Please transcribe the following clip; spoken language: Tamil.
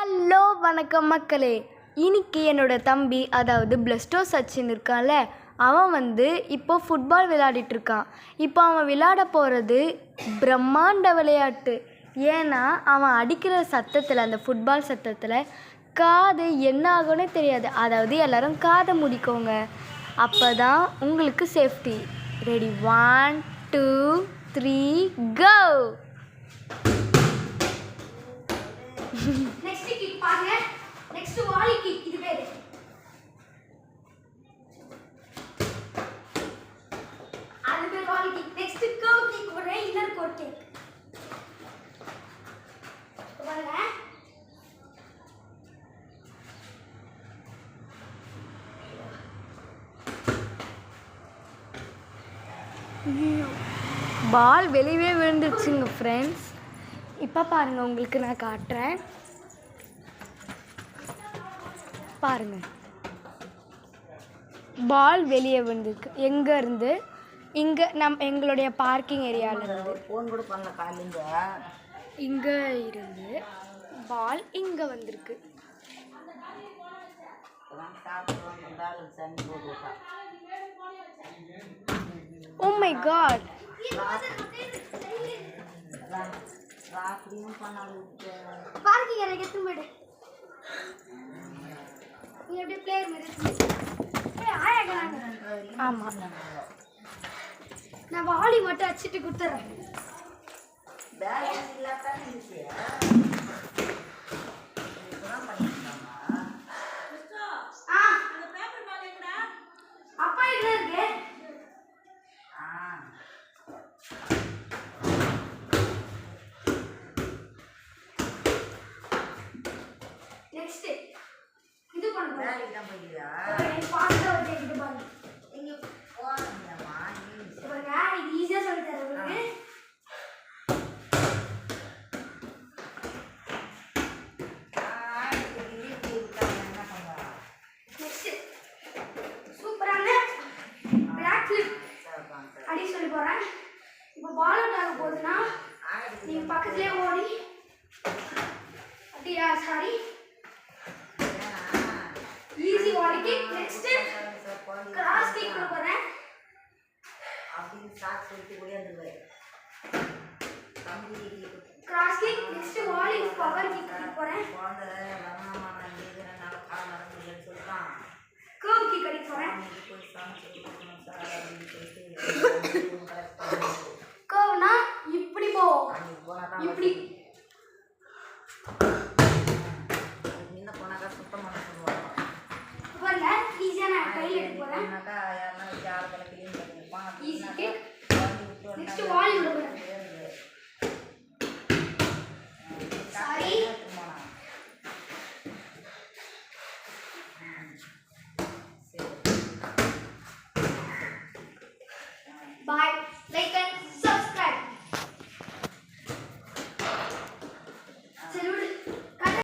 ஹலோ வணக்கம் மக்களே. இன்னைக்கு என்னோட தம்பி அதாவது பிளஸ்டோ சச்சின் இருக்கான்ல, அவன் இப்போ ஃபுட்பால் விளையாடிட்டுருக்கான். இப்போ அவன் விளையாட போகிறது பிரம்மாண்ட விளையாட்டு. ஏன்னா அவன் அடிக்கிற சத்தத்தில், அந்த ஃபுட்பால் சத்தத்தில் காது என்ன ஆகும்னே தெரியாது. அதாவது எல்லோரும் காதை முடிக்கோங்க, அப்போ தான் உங்களுக்கு safety. Ready, 1 2 3 go. Next kick பாருங்க. நெக்ஸ்ட் வாலி கிக், இது பேரு. அது பேர் volley kick. Next curve kick, ஒரு இன்னர் கோர் கிக். பாருங்க. பால் வெளியே விழுந்துருச்சுங்க ஃப்ரெண்ட்ஸ். இப்போ பாருங்கள், உங்களுக்கு நான் காட்டுறேன். பாருங்கள், பால் வெளியே விழுந்துருக்கு. எங்கேருந்து? இங்கே எங்களுடைய பார்க்கிங் ஏரியாவிலேருந்து. ஃபோன் கூட பண்ணல காலையில. இங்கே இருந்து பால் இங்கே வந்திருக்கு. Oh my God. Parking area எத்தனை மேடு? நீ அப்படியே பிளேயர் மேடு. ஆயா கறாங்க. ஆமாம், நான் வாலி மட்டும் அடிச்சிட்டு கொடுத்துறேன். அப்பா என்ன இருக்கு? நெக்ஸ்ட் இது பண்ணுங்க. பாஸ்டா வந்து இது பாருங்க. இங்க போறீங்கம்மா. பாருங்க, இது ஈஸியா சொல்லி தரேன். நெக்ஸ்ட் சூப்பரான பிளாக் ஃபிளிப் அடி சொல்லி போறேன். இப்போ பால் அவுட் ஆக போகுதுன்னா நீங்க பக்கத்துலயே ஓடி அப்படியா, sorry, easy volley kick. Next cross kick பண்ண போறேன். அப்படி சாக் சொல்லிட்டு ஓடியாந்துருவாரு தம்பி. Cross kick. Next volley power kick பண்ண போறேன். குழந்தை வரணுமா, நான் எதுனால கால் நடந்துன்னு சொல்லிட்டான். கர்வ் கிக் அடிக்க போறேன். போய் சாமி சொல்லி கொடுக்கணும் சார் அப்படின்னு சொல்லிட்டு கர்வ்னா இப்படி போவோம், இப்படி. முன்ன போனாக்கா சுத்தம் பண்ண சொல்லுவாங்க. பாருங்க, ஈஸியா நான் கையில எடுக்க போறேன். யாருன்னா வச்சு ஆளுகளை கிளீன் பண்ணிருப்பான். Easy kick. நெக்ஸ்ட் வாலி விட போறேன். Sorry, bye. Like and